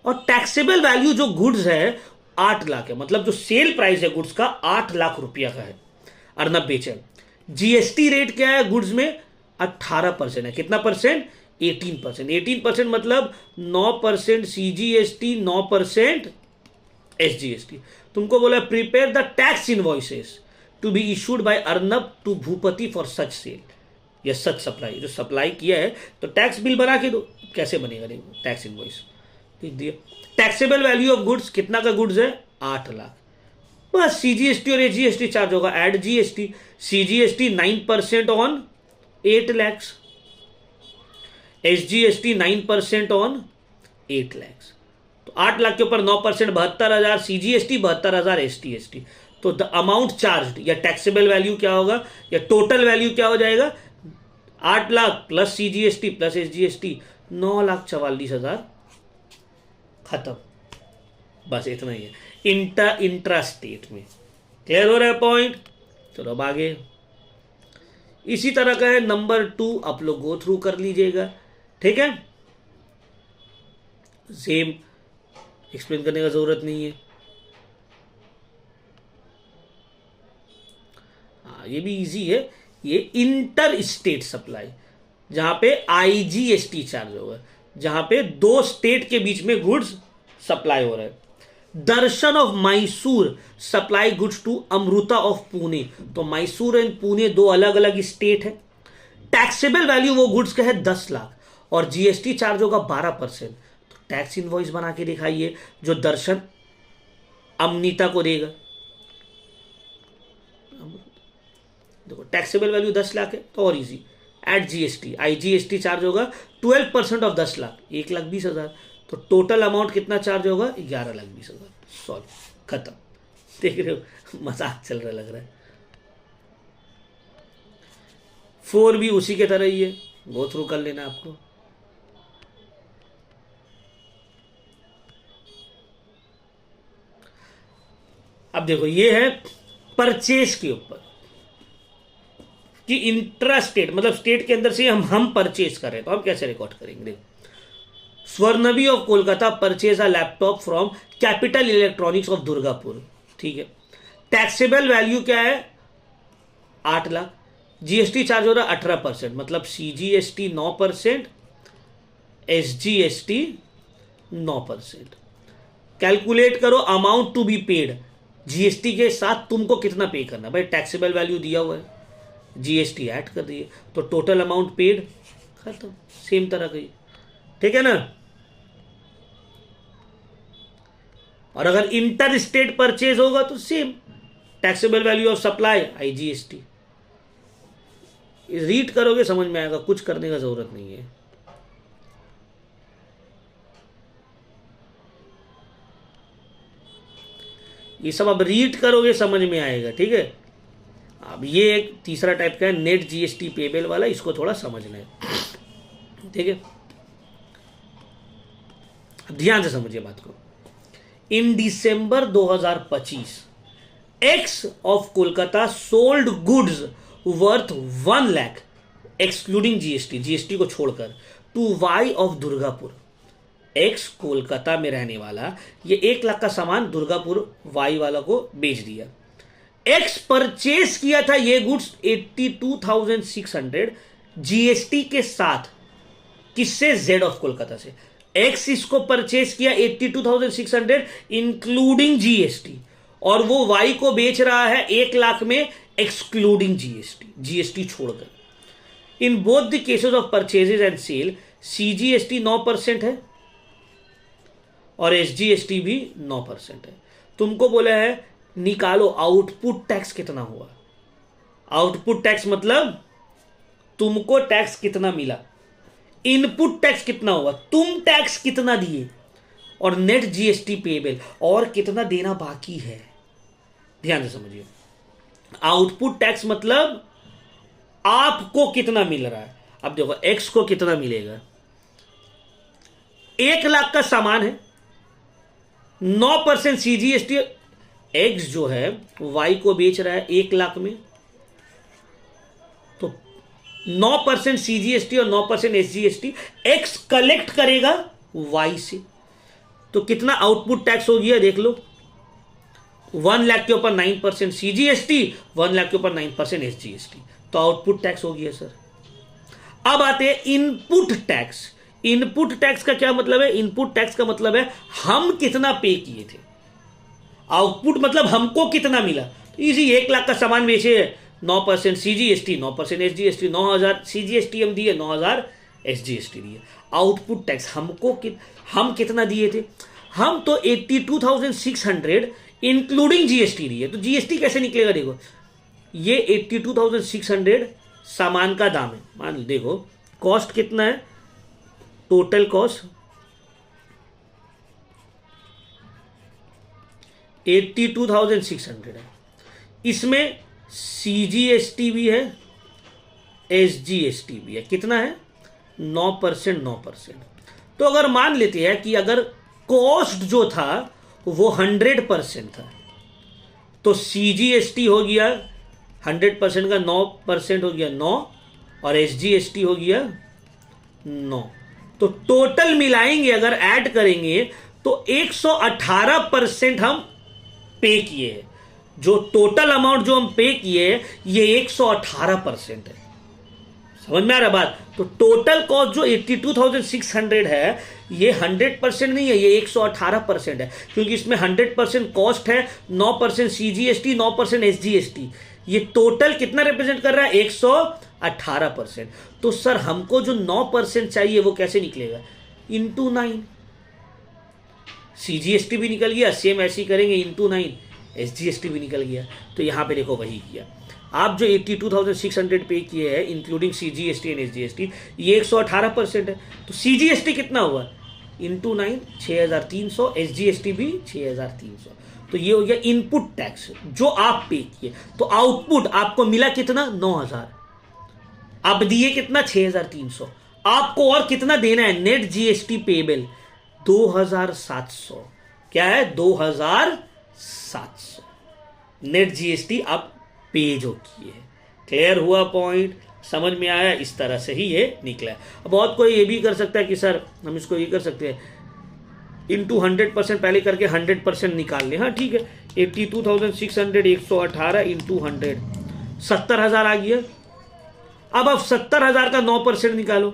और टैक्सेबल वैल्यू जो गुड्स है 8 लाख है, मतलब जो सेल प्राइस है गुड्स का 8 लाख रुपया का है, अर्नब बेचे। जीएसटी रेट क्या है गुड्स में? 18% है। कितना परसेंट? 18%। 18% मतलब 9% सीजीएसटी, 9% एसजीएसटी। तुमको बोला prepare the tax invoices to be issued by Arnab to Bhupati for such sale या सच सप्लाई। जो सप्लाई किया है तो टैक्स बिल बना के दो। कैसे बनेगा? देखो टैक्स इनवॉइस लिख दिया। टैक्सेबल वैल्यू ऑफ गुड्स कितना का गुड्स है? 8 लाख। बस सीजीएसटी और एसजीएसटी चार्ज होगा, add GST. CGST 9% on 8 lakhs, SGST 9% on 8 lakhs. तो 8 लाख के ऊपर 9% 72,000 सीजीएसटी, 72,000 एसटीएसटी। तो द अमाउंट चार्ज या टैक्सेबल वैल्यू क्या होगा या टोटल वैल्यू क्या हो जाएगा? 8 lakh plus CGST plus SGST 9,44,000। खत्म। बस इतना ही है इंट्रा स्टेट में। क्लियर हो रहा है पॉइंट? चलो अब आगे। इसी तरह का है नंबर 2, आप लोग गो थ्रू कर लीजिएगा। ठीक है, सेम एक्सप्लेन करने का जरूरत नहीं है। ये भी इजी है। ये इंटर स्टेट सप्लाई, जहां पे आईजीएसटी चार्ज होगा, जहां पे 2 स्टेट के बीच में गुड्स सप्लाई हो रहा है। Darshan of Mysore supply goods to Amrita of Pune. तो मैसूर एंड पुणे 2 अलग अलग स्टेट है। टैक्सेबल वैल्यू वो गुड्स का है 10 लाख और जीएसटी चार्ज होगा 12%। तो टैक्स इनवॉइस बना के दिखाइए जो दर्शन अमनीता को देगा। देखो टैक्सेबल वैल्यू 10 लाख है तो और इजी, एट जीएसटी, आईजीएसटी चार्ज होगा 12% ऑफ 10 लाख, 1,20,000। तो टोटल अमाउंट कितना चार्ज होगा? 11,20,000। सॉल्व, खत्म। देख रहे हो मजाक चल रहा लग रहा है। 4 भी उसी के तरह ही है, गो थ्रू कर लेना आपको। अब देखो ये है परचेज के ऊपर कि इंट्रा स्टेट मतलब स्टेट के अंदर से हम परचेज कर रहे हैं तो हम कैसे रिकॉर्ड करेंगे। देखो Swarnavi of Kolkata purchase a laptop from capital electronics of Durgapur. ठीक है, टैक्सेबल वैल्यू क्या है? 8 लाख। जीएसटी चार्ज हो रहा है 18%, मतलब सीजीएसटी 9%, एसजीएसटी 9%। कैलकुलेट करो amount to be paid, GST के साथ तुमको कितना पे करना। भाई टैक्सेबल वैल्यू दिया हुआ है, जीएसटी ऐड कर दिए तो टोटल अमाउंट पेड, खत्म। सेम तरह का, ठीक है ना। और अगर इंटर स्टेट परचेज होगा तो same, taxable value of supply IGST. Read करोगे समझ में आएगा, कुछ करने का जरूरत नहीं है। ये सब अब रीड करोगे समझ में आएगा, ठीक है। अब ये एक तीसरा टाइप का है नेट जीएसटी पेबल वाला, इसको थोड़ा समझना है, ठीक है। ध्यान से समझिए बात को। In December 2025 X of Kolkata sold goods worth 1 lakh excluding GST, GST को छोड़कर, to Y of Durgapur. X Kolkata में रहने वाला ये 1 लाख का सामान दुर्गापुर वाई वाला को बेच दिया। एक्स परचेज किया था ये गुड्स 82,600 जीएसटी के साथ, किससे? जेड ऑफ कोलकाता से। एक्स इसको परचेज किया 82,600 इंक्लूडिंग जीएसटी, और वो वाई को बेच रहा है 1 लाख में एक्सक्लूडिंग जीएसटी, जीएसटी छोड़कर। In both the cases of purchases and sale CGST 9% है और एसजीएसटी भी 9% है। तुमको बोला है निकालो आउटपुट टैक्स कितना हुआ। आउटपुट टैक्स मतलब तुमको टैक्स कितना मिला, इनपुट टैक्स कितना हुआ, तुम टैक्स कितना दिए, और नेट जीएसटी पेबल और कितना देना बाकी है। ध्यान से समझिए, आउटपुट टैक्स मतलब आपको कितना मिल रहा है। अब देखो एक्स को कितना मिलेगा, 1 लाख का सामान है, 9% सीजीएसटी। एक्स जो है वाई को बेच रहा है 1 लाख में, तो 9% सीजीएसटी और 9% एसजीएसटी एक्स कलेक्ट करेगा वाई से। तो कितना आउटपुट टैक्स हो गया देख लो, 1 लाख के ऊपर 9% सीजीएसटी, 1 लाख के ऊपर 9% एसजीएसटी, तो आउटपुट टैक्स हो गया सर। अब आते हैं इनपुट टैक्स। इनपुट टैक्स का क्या मतलब है? इनपुट टैक्स का मतलब है हम कितना पे किए थे। आउटपुट मतलब हमको कितना मिला। तो इजी, 1 लाख का सामान बेचे, 9% सीजीएसटी, 9% एसजीएसटी, 9,000 सीजीएसटी हम दिए, 9,000 एसजीएसटी दिए। आउटपुट टैक्स हमको हम कितना दिए थे? हम तो 82,600 इंक्लूडिंग जीएसटी दिए। तो जीएसटी कैसे निकलेगा? देखो ये 82,600 सामान का दाम है, मान लो। देखो कॉस्ट कितना है, टोटल कॉस्ट 82,600 है। इसमें सीजीएसटी भी है, एसजीएसटी भी है। कितना है? 9%, 9%। तो अगर मान लेते हैं कि अगर कॉस्ट जो था वो 100% था, तो सीजीएसटी हो गया 100% का 9% हो गया 9, और एसजीएसटी हो गया 9। तो टोटल मिलाएंगे, अगर ऐड करेंगे तो 118% हम पे किए हैं। जो टोटल अमाउंट जो हम पे किए ये 118% है। समझ में आ रहा बात? तो टोटल कॉस्ट जो 82,600 है ये 100% नहीं है, ये 118% है, क्योंकि इसमें 100% कॉस्ट है, 9% सीजीएसटी, 9% एसजीएसटी। ये टोटल कितना रिप्रेजेंट कर रहा है? 18%। तो सर हमको जो 9% चाहिए वो कैसे निकलेगा? इंटू 9। CGST भी निकल गया, सेम ऐसे ही करेंगे इंटू 9, SGST भी निकल गया। तो यहाँ पे देखो वही किया। आप जो 82,600 पे किए हैं इंक्लूडिंग CGST एंड SGST, ये 118% है। तो CGST कितना हुआ? इंटू 9, 6,300, SGST भी 6,300। तो ये हो गया इनपुट टैक्स जो आप पे किए। तो आउटपुट आपको मिला कितना? 9,000। आप दिए कितना? 6,300। आपको और कितना देना है? Net GST payable 2,700। क्या है? 2,700 नेट GST आप पे जो किए। क्लियर हुआ पॉइंट? समझ में आया? इस तरह से ही ये निकला है। अब बहुत कोई ये भी कर सकता है कि सर हम इसको ये कर सकते हैं इंटू 100% पहले करके 100% निकाल लें। हाँ ठीक है, 82,600 118 इंटू 100 70,000 आ गया। अब आप 70,000 का 9% निकालो,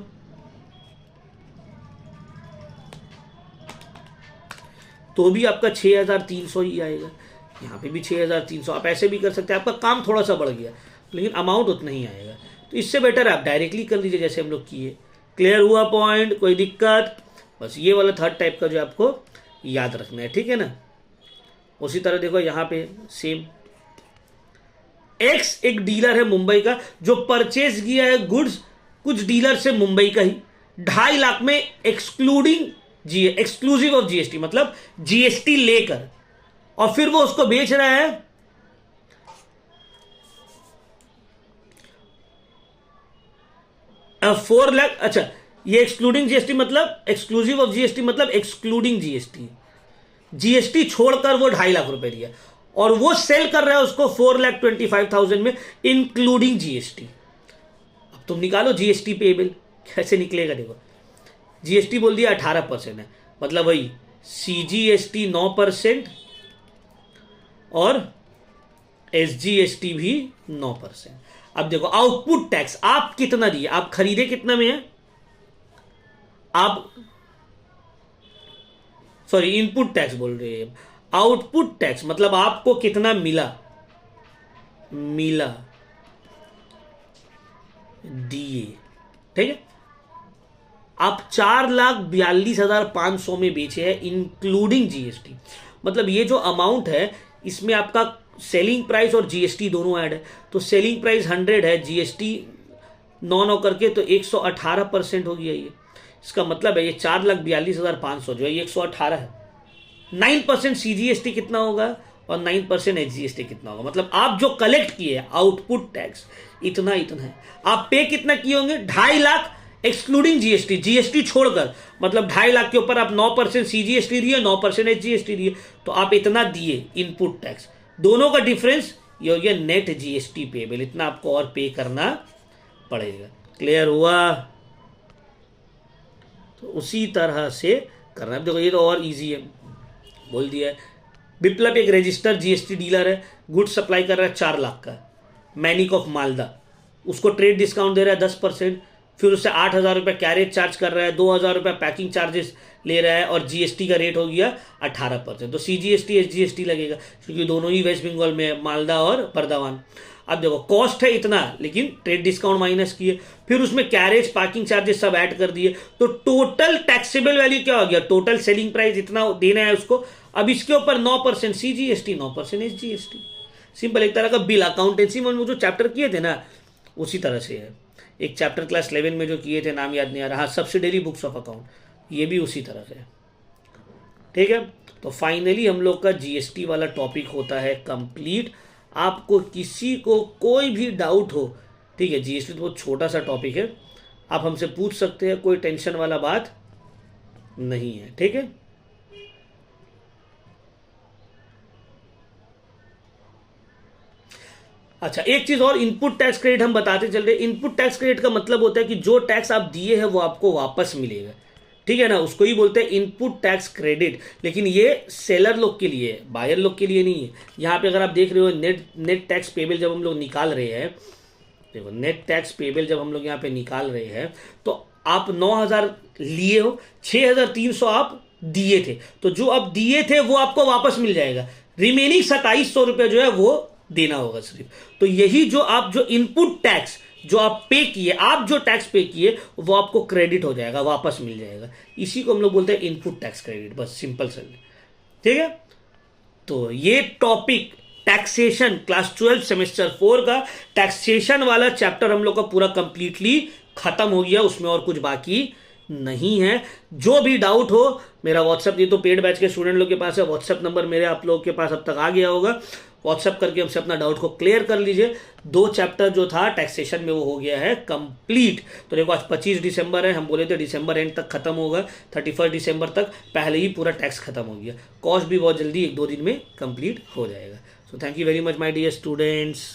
तो भी आपका 6,300 ही आएगा। यहाँ पे भी 6,300। आप ऐसे भी कर सकते हैं, आपका काम थोड़ा सा बढ़ गया लेकिन अमाउंट उतना ही आएगा। तो इससे बेटर आप डायरेक्टली कर लीजिए जैसे हम लोग किए। क्लियर हुआ पॉइंट? कोई दिक्कत? बस ये वाला थर्ड टाइप का जो आपको याद रखना है, ठीक है ना। उसी तरह देखो यहाँ पे सेम एक्स एक डीलर है मुंबई का जो परचेज किया है गुड्स कुछ डीलर से मुंबई का ही 2.5 लाख में एक्सक्लूसिव ऑफ GST, मतलब GST लेकर, और फिर वो उसको बेच रहा है 4 लाख। अच्छा, ये एक्सक्लूडिंग GST मतलब एक्सक्लूसिव ऑफ GST मतलब एक्सक्लूडिंग GST छोड़कर वो 2.5 लाख रुपए दिया, और वो सेल कर रहा है उसको 4,25,000 में इंक्लूडिंग GST। अब तुम निकालो GST पेबल कैसे निकलेगा। देखो GST बोल दिया 18% है, मतलब वही CGST 9% और SGST भी 9%। अब देखो आउटपुट टैक्स आप कितना दिए, आप खरीदे कितना में है, आप सॉरी इनपुट टैक्स बोल रहे हैं, आउटपुट टैक्स मतलब आपको कितना मिला दिए, ठीक है। आप 4,42,500 में बेचे हैं इंक्लूडिंग GST, मतलब ये जो अमाउंट है इसमें आपका सेलिंग प्राइस और GST दोनों ऐड है। तो सेलिंग प्राइस 100 है, GST 9 करके तो 118% हो गया ये। इसका मतलब है ये 4,42,500 जो है ये 118 है। 9% CGST कितना होगा और 9% SGST कितना होगा, मतलब आप जो कलेक्ट किए आउटपुट टैक्स इतना है। आप पे कितना किए होंगे? 2.5 लाख एक्सक्लूडिंग GST छोड़कर, मतलब 2.5 लाख के ऊपर आप 9% CGST दिए, 9% SGST दिए, तो आप इतना दिए इनपुट टैक्स। दोनों का डिफरेंस ये हो गया नेट GST पेबल, इतना आपको और पे करना पड़ेगा। क्लियर हुआ? तो उसी तरह से करना। देखो ये तो और इजी है, बोल दिया है। विप्लव एक रजिस्टर्ड GST डीलर है, गुड सप्लाई कर रहा है 4 लाख का, मैनिक ऑफ मालदा, उसको ट्रेड डिस्काउंट दे रहा है 10%, फिर उससे 8,000 रुपये कैरेज चार्ज कर रहा है, 2,000 रुपये पैकिंग चार्जेस ले रहा है, और GST का रेट हो गया 18%। तो CGST SGST लगेगा क्योंकि दोनों ही वेस्ट बंगाल में है, मालदा और बर्दावान। अब देखो कॉस्ट है इतना, लेकिन ट्रेड डिस्काउंट माइनस किए, फिर उसमें कैरेज पैकिंग चार्जेस सब ऐड कर दिए, तो टोटल टैक्सेबल वैल्यू क्या हो गया? टोटल सेलिंग प्राइस इतना देना है उसको। अब इसके ऊपर 9% CGST, 9% SGST। सिंपल, एक तरह का बिल। अकाउंटेंसी में जो चैप्टर किए थे ना उसी तरह से है। एक चैप्टर क्लास 11 में जो किए थे, नाम याद नहीं आ रहा, सब्सिडरी बुक्स ऑफ अकाउंट, ये भी उसी तरह से है, ठीक है। तो फाइनली हम लोग का GST वाला टॉपिक होता है कंप्लीट। आपको किसी को कोई भी डाउट हो, ठीक है, GST तो बहुत छोटा सा टॉपिक है, आप हमसे पूछ सकते हैं, कोई टेंशन वाला बात नहीं है, ठीक है। अच्छा, एक चीज और, इनपुट टैक्स क्रेडिट हम बताते चल रहे। इनपुट टैक्स क्रेडिट का मतलब होता है कि जो टैक्स आप दिए हैं वो आपको वापस मिलेगा, ठीक है ना, उसको ही बोलते हैं इनपुट टैक्स क्रेडिट। लेकिन ये सेलर लोग के लिए, बायर लोग के लिए नहीं है। यहाँ पे अगर आप देख रहे हो नेट टैक्स पेबल जब हम लोग निकाल रहे हैं, देखो नेट टैक्स पेबल जब हम लोग यहाँ पे निकाल रहे हैं, तो आप 9,000 लिए हो, 6,300 आप दिए थे, तो जो आप दिए थे वो आपको वापस मिल जाएगा। रिमेनिंग 2,700 रुपये जो है वो देना होगा सिर्फ। तो यही जो आप जो इनपुट टैक्स जो आप पे किए, आप जो टैक्स पे किए वो आपको क्रेडिट हो जाएगा, वापस मिल जाएगा। इसी को हम लोग बोलते हैं इनपुट टैक्स क्रेडिट, बस सिंपल सा। ठीक है, तो ये टॉपिक टैक्सेशन क्लास 12 सेमेस्टर 4 का टैक्सेशन वाला चैप्टर हम लोग का पूरा कंप्लीटली खत्म हो गया, उसमें और कुछ बाकी नहीं है। जो भी डाउट हो मेरा व्हाट्सएप, ये तो पेड बैच के स्टूडेंट लोग के पास है, व्हाट्सएप नंबर मेरे आप लोगों के पास अब तक आ गया होगा, व्हाट्सएप करके हमसे अपना डाउट को क्लियर कर लीजिए। 2 चैप्टर जो था टैक्सेशन में वो हो गया है कंप्लीट। तो देखो आज 25 दिसंबर है, हम बोले थे दिसंबर एंड तक खत्म होगा, 31 दिसंबर तक पहले ही पूरा टैक्स खत्म हो गया। कॉस्ट भी बहुत जल्दी 1-2 दिन में कंप्लीट हो जाएगा। So thank you very much my dear students.